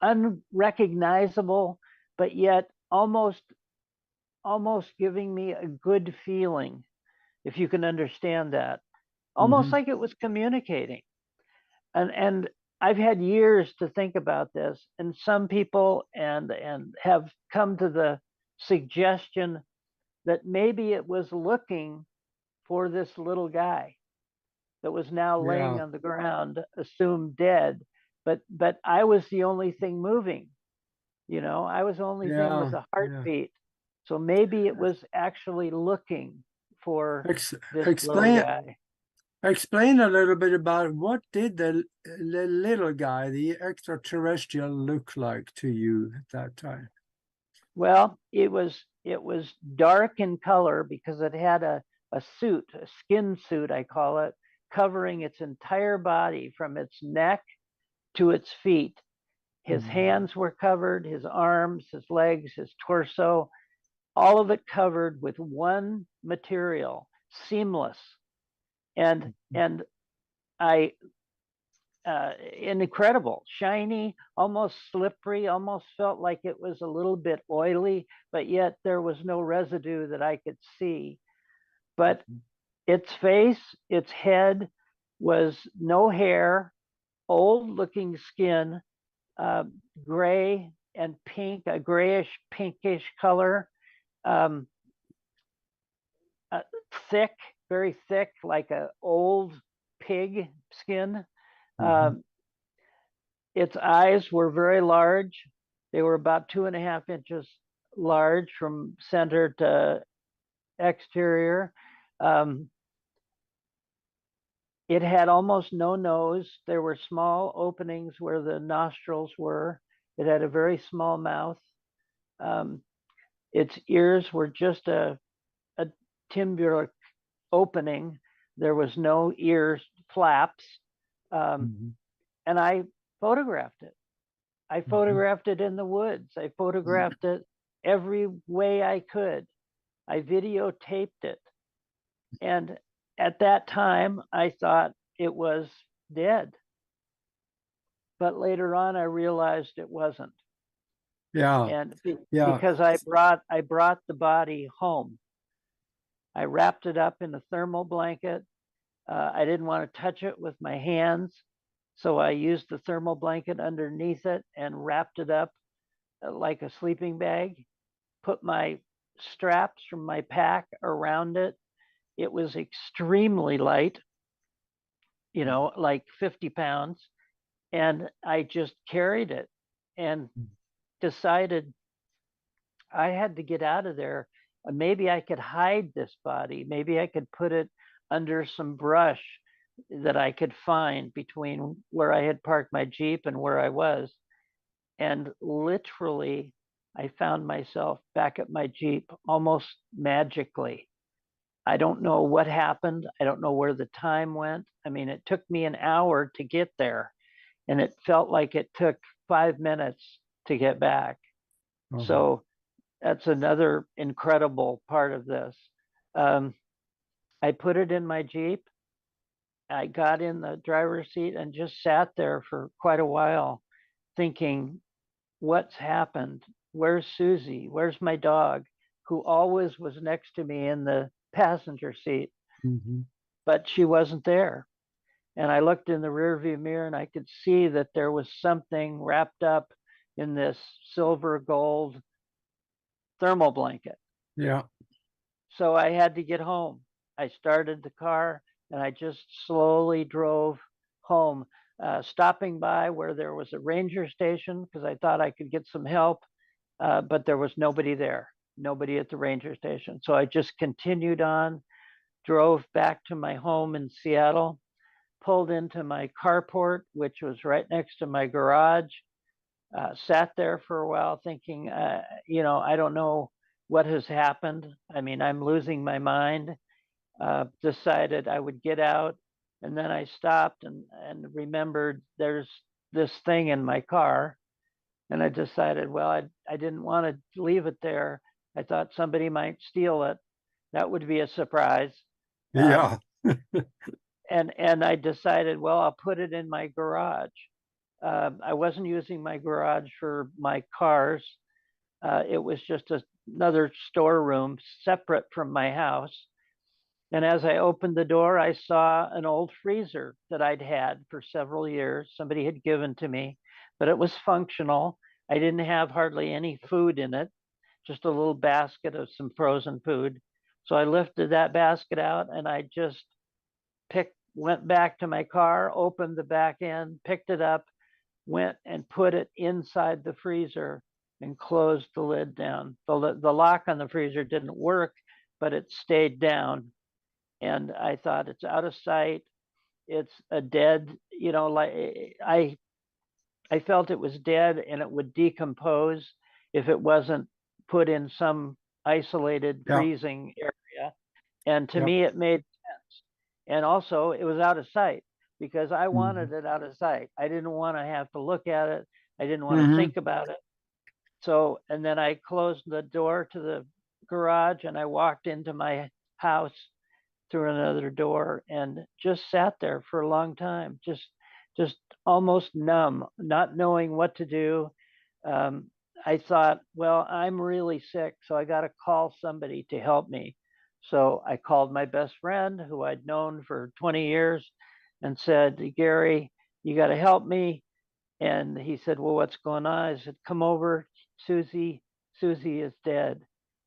unrecognizable, but yet almost giving me a good feeling, if you can understand that. Almost like it was communicating. And I've had years to think about this, and some people and have come to the suggestion that maybe it was looking for this little guy that was now laying on the ground, assumed dead. But I was the only thing moving. You know, I was the only thing with a heartbeat. So maybe it was actually looking for this little guy. Explain a little bit about what did the little guy, the extraterrestrial, look like to you at that time? Well, it was dark in color because it had a suit, a skin suit, I call it, covering its entire body from its neck to its feet. His hands were covered, his arms, his legs, his torso, all of it covered with one material, seamless. And I incredible, shiny, almost slippery, almost felt like it was a little bit oily, but yet there was no residue that I could see. But its face, its head was no hair, old looking skin, gray and pink, a grayish pinkish color, thick, very thick, like an old pig skin. Its eyes were very large. They were about 2.5 inches large from center to exterior. It had almost no nose. There were small openings where the nostrils were. It had a very small mouth. Its ears were just a timbular opening. There was no ear flaps. And I photographed it. I photographed it in the woods. I photographed it every way I could. I videotaped it. And at that time, I thought it was dead. But later on, I realized it wasn't. And because I brought the body home. I wrapped it up in a thermal blanket. I didn't want to touch it with my hands. So I used the thermal blanket underneath it and wrapped it up like a sleeping bag, put my straps from my pack around it. It was extremely light, you know, like 50 pounds. And I just carried it and decided I had to get out of there maybe I could hide this body. Maybe I could put it under some brush that I could find between where I had parked my Jeep and where I was. And literally, I found myself back at my Jeep almost magically. I don't know what happened. I don't know where the time went. I mean, it took me an hour to get there, and it felt like it took 5 minutes to get back. So that's another incredible part of this. Um, I put it in my Jeep. I got in the driver's seat and just sat there for quite a while thinking, what's happened? Where's Susie? Where's my dog, who always was next to me in the passenger seat? But she wasn't there. And I looked in the rearview mirror and I could see that there was something wrapped up in this silver gold thermal blanket. Yeah. So I had to get home. I started the car and I just slowly drove home, stopping by where there was a ranger station because I thought I could get some help, but there was nobody there, nobody at the ranger station. So I just continued on, drove back to my home in Seattle, pulled into my carport, which was right next to my garage, sat there for a while thinking, I don't know what has happened. I mean, I'm losing my mind. Decided I would get out. And then I stopped and remembered there's this thing in my car. And I decided, well, I didn't want to leave it there. I thought somebody might steal it. That would be a surprise. Yeah. And I decided, well, I'll put it in my garage. I wasn't using my garage for my cars. It was just another storeroom separate from my house. And as I opened the door, I saw an old freezer that I'd had for several years. Somebody had given to me, but it was functional. I didn't have hardly any food in it, just a little basket of some frozen food. So I lifted that basket out and I just went back to my car, opened the back end, picked it up, went and put it inside the freezer and closed the lid down. The lock on the freezer didn't work, but it stayed down. And I thought, it's out of sight. It's a dead, like I felt it was dead and it would decompose if it wasn't put in some isolated freezing area. And to me, it made sense. And also, it was out of sight because I wanted it out of sight. I didn't want to have to look at it. I didn't want to think about it. So, and then I closed the door to the garage and I walked into my house through another door and just sat there for a long time, just almost numb, not knowing what to do. I thought, well, I'm really sick, so I got to call somebody to help me. So I called my best friend who I'd known for 20 years and said, Gary, you got to help me. And he said, well, what's going on? I said, come over. Susie is dead.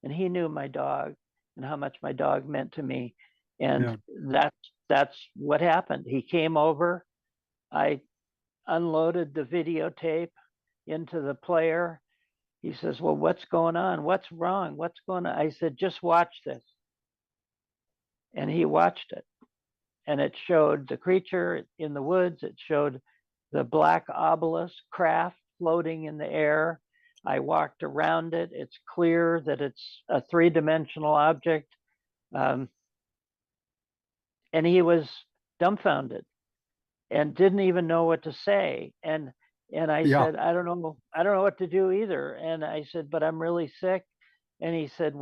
And he knew my dog and how much my dog meant to me. And that's what happened. He came over. I unloaded the videotape into the player. He says, well, what's going on? What's wrong? What's going on? I said, just watch this. And he watched it. And it showed the creature in the woods. It showed the black obelisk craft floating in the air. I walked around it. It's clear that it's a three-dimensional object. And he was dumbfounded and didn't even know what to say. And I said, I don't know what to do either. And I said, but I'm really sick. And he said,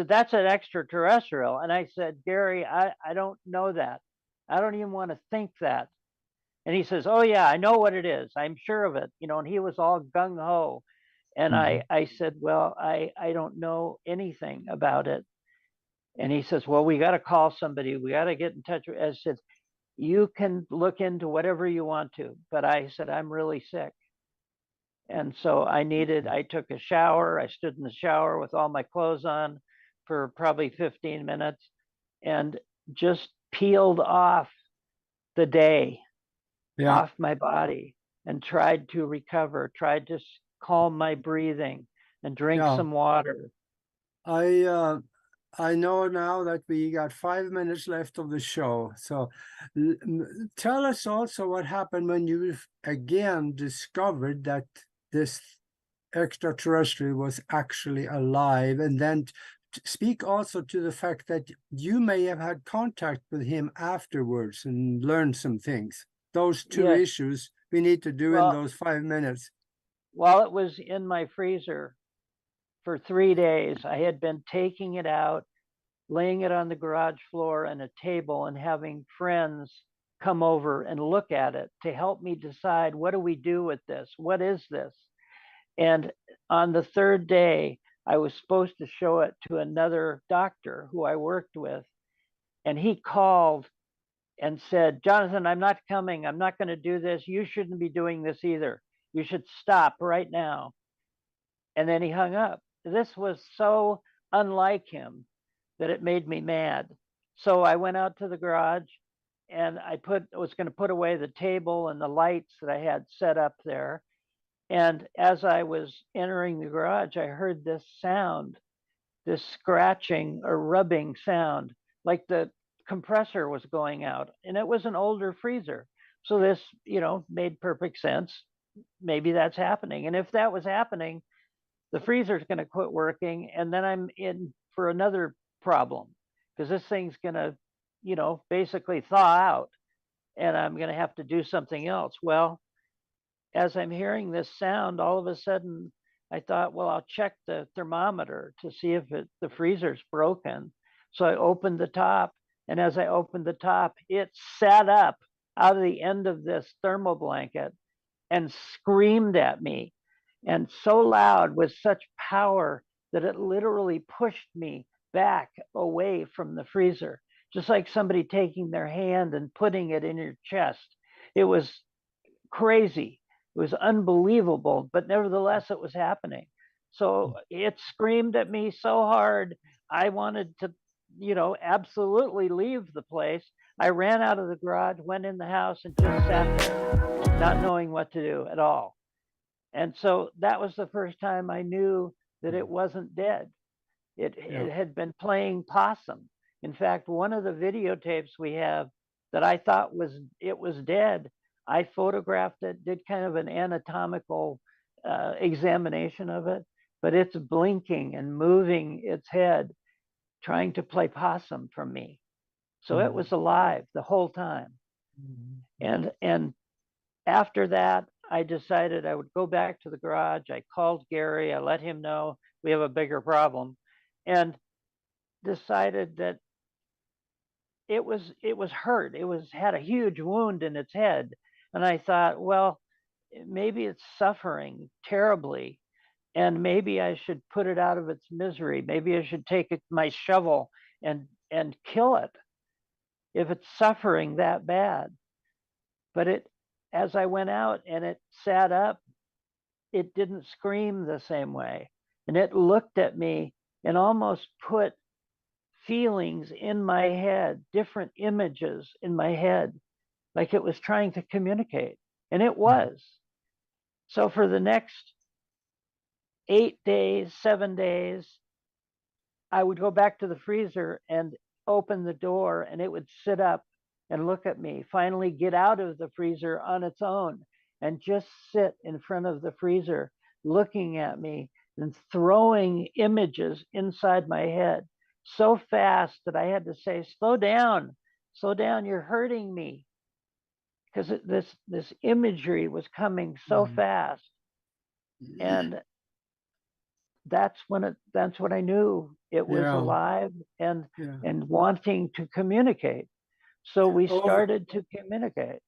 that's an extraterrestrial. And I said, Gary, I don't know that. I don't even want to think that. And he says, oh yeah, I know what it is. I'm sure of it. And he was all gung ho. And I said, well, I don't know anything about it. And he says, well, we got to call somebody. We got to get in touch with. I said, you can look into whatever you want to. But I said, I'm really sick. And so I took a shower. I stood in the shower with all my clothes on for probably 15 minutes and just peeled off the day off my body and tried to recover, tried to calm my breathing and drink some water. I know now that we got 5 minutes left of the show. So tell us also what happened when you again discovered that this extraterrestrial was actually alive, and then speak also to the fact that you may have had contact with him afterwards and learned some things. Those two Yes. issues we need to do in Well, those 5 minutes. while it was in my freezer for 3 days, I had been taking it out, laying it on the garage floor and a table, and having friends come over and look at it to help me decide, what do we do with this? What is this? And on the third day, I was supposed to show it to another doctor who I worked with. And he called and said, Jonathan, I'm not coming. I'm not going to do this. You shouldn't be doing this either. You should stop right now. And then he hung up. This was so unlike him that it made me mad. So I went out to the garage and I was going to put away the table and the lights that I had set up there. And as I was entering the garage, I heard this sound, this scratching or rubbing sound, like the compressor was going out. And it was an older freezer. So this, made perfect sense. Maybe that's happening. And if that was happening, the freezer's going to quit working. And then I'm in for another problem because this thing's going to, basically thaw out and I'm going to have to do something else. Well, as I'm hearing this sound, all of a sudden, I thought, well, I'll check the thermometer to see if the freezer's broken. So I opened the top, and as I opened the top, it sat up out of the end of this thermal blanket and screamed at me, and so loud with such power that it literally pushed me back away from the freezer, just like somebody taking their hand and putting it in your chest. It was crazy. It was unbelievable, but nevertheless, it was happening. So it screamed at me so hard. I wanted to, absolutely leave the place. I ran out of the garage, went in the house, and just sat there, not knowing what to do at all. And so that was the first time I knew that it wasn't dead. It had been playing possum. In fact, one of the videotapes we have that I thought was dead, I photographed it, did kind of an anatomical examination of it, but it's blinking and moving its head, trying to play possum for me. So it was alive the whole time. And after that, I decided I would go back to the garage. I called Gary. I let him know we have a bigger problem, and decided that it was hurt. It had a huge wound in its head, and I thought, well, maybe it's suffering terribly, and maybe I should put it out of its misery. Maybe I should take my shovel and kill it if it's suffering that bad. But as I went out and it sat up, it didn't scream the same way, and it looked at me and almost put feelings in my head, different images in my head, like it was trying to communicate. And it was. So for the next 8 days, 7 days, I would go back to the freezer and open the door, and it would sit up and look at me, finally get out of the freezer on its own and just sit in front of the freezer looking at me and throwing images inside my head so fast that I had to say, slow down, you're hurting me. Because this imagery was coming so fast. And that's when I knew it was alive and wanting to communicate. So we started to communicate.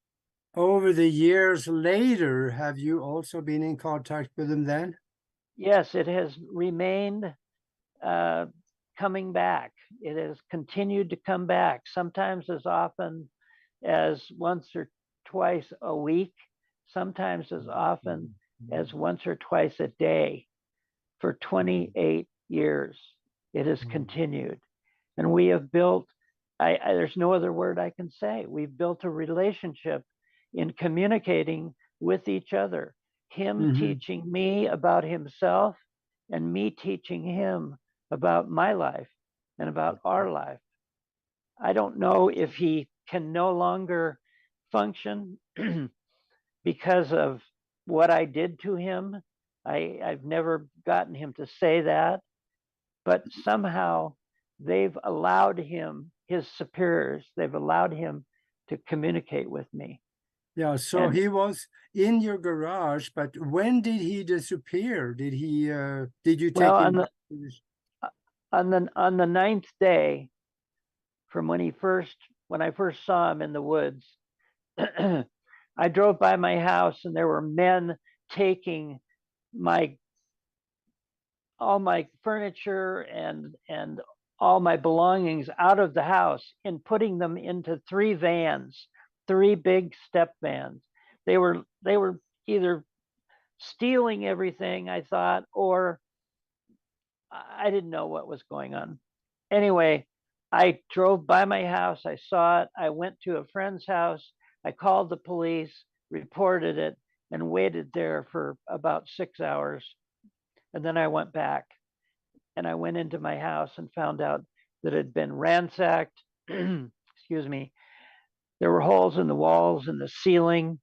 Over the years later, have you also been in contact with them then? Yes, it has remained coming back. It has continued to come back, sometimes as often as once or twice a week, sometimes as often as once or twice a day. For 28 years, it has continued. And we have built, there's no other word I can say. We've built a relationship in communicating with each other. Him teaching me about himself and me teaching him about my life and about our life. I don't know if he can no longer function because of what I did to him. I've never gotten him to say that, but somehow they've allowed him, his superiors, they've allowed him to communicate with me. Yeah, so And he was in your garage, but when did he disappear? Did he did you take well, him back on to the on the ninth day from when I first saw him in the woods, I drove by my house and there were men taking my all my furniture and all my belongings out of the house and putting them into three vans, three big step vans. They were either stealing everything, I thought, or I didn't know what was going on. Anyway, I drove by my house, I saw it, I went to a friend's house, I called the police, reported it, and waited there for about 6 hours. And then I went back and I went into my house and found out that it had been ransacked. Excuse me. There were holes in the walls, in the ceiling,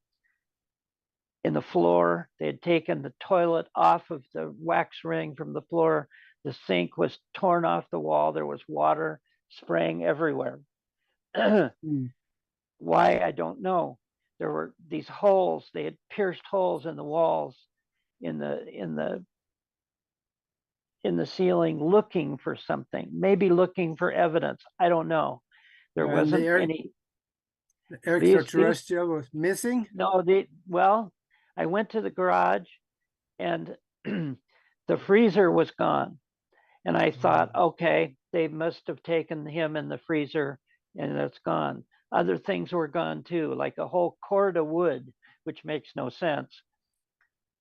in the floor. They had taken the toilet off of the wax ring from the floor. The sink was torn off the wall. There was water spraying everywhere. Why, I don't know. There were these holes. They had pierced holes in the walls, in the ceiling, looking for something, maybe looking for evidence. I don't know. There and wasn't any. the These extraterrestrial was missing? no, well, I went to the garage and the freezer was gone. And I thought, okay, they must have taken him in the freezer and it's gone. Other things were gone too, like a whole cord of wood, which makes no sense.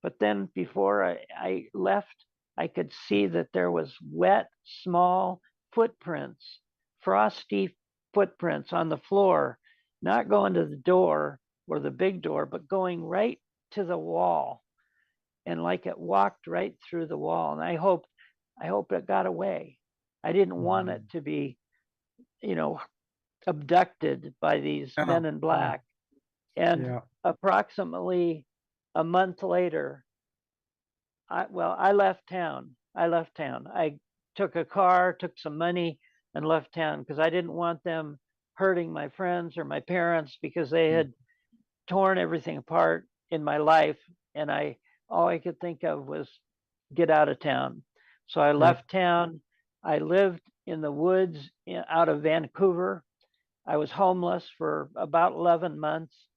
But then before I left, I could see that there was wet, small footprints, frosty footprints on the floor, not going to the door or the big door, but going right to the wall. And like it walked right through the wall. And I hope it got away. I didn't want it to be, abducted by these Yeah, men in black. And yeah. approximately a month later, I left town. I took a car, took some money, and left town because I didn't want them hurting my friends or my parents because they had torn everything apart in my life, and all I could think of was get out of town. So I Yeah. left town. I lived in the woods out of Vancouver. I was homeless for about 11 months.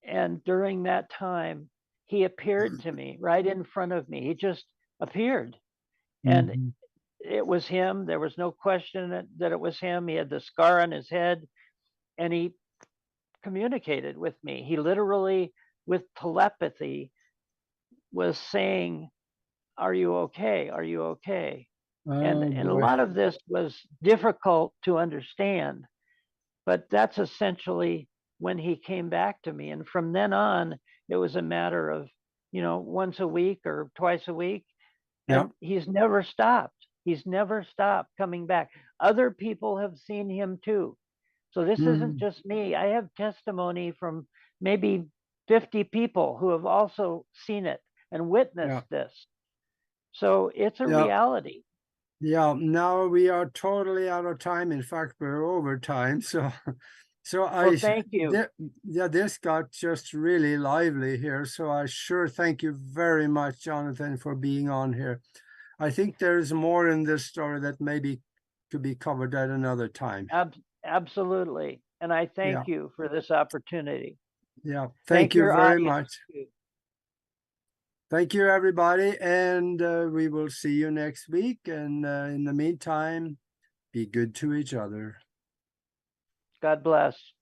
And during that time, he appeared to me right in front of me. He just appeared. And Mhm. it was him. There was no question that it was him. He had the scar on his head and he communicated with me. He literally, with telepathy, was saying, "Are you okay? Are you okay?" Oh And a boy. lot of this was difficult to understand, but that's essentially when he came back to me. And from then on, it was a matter of, once a week or twice a week. Yeah. And he's never stopped. He's never stopped coming back. Other people have seen him too. So this isn't Mhm. just me. I have testimony from maybe 50 people who have also seen it and Yeah. witnessed this. So it's a Yeah. reality. Yeah. Now we are totally out of time. In fact, we're over time. So Well, thank you. yeah, this got just really lively here. So I sure thank you very much, Jonathan, for being on here. I think there's more in this story that maybe could be covered at another time. Absolutely. And I Yeah. thank you for this opportunity. Yeah. Thank Thank you your very audience much. too. Thank you, everybody. And we will see you next week. And in the meantime, be good to each other. God bless.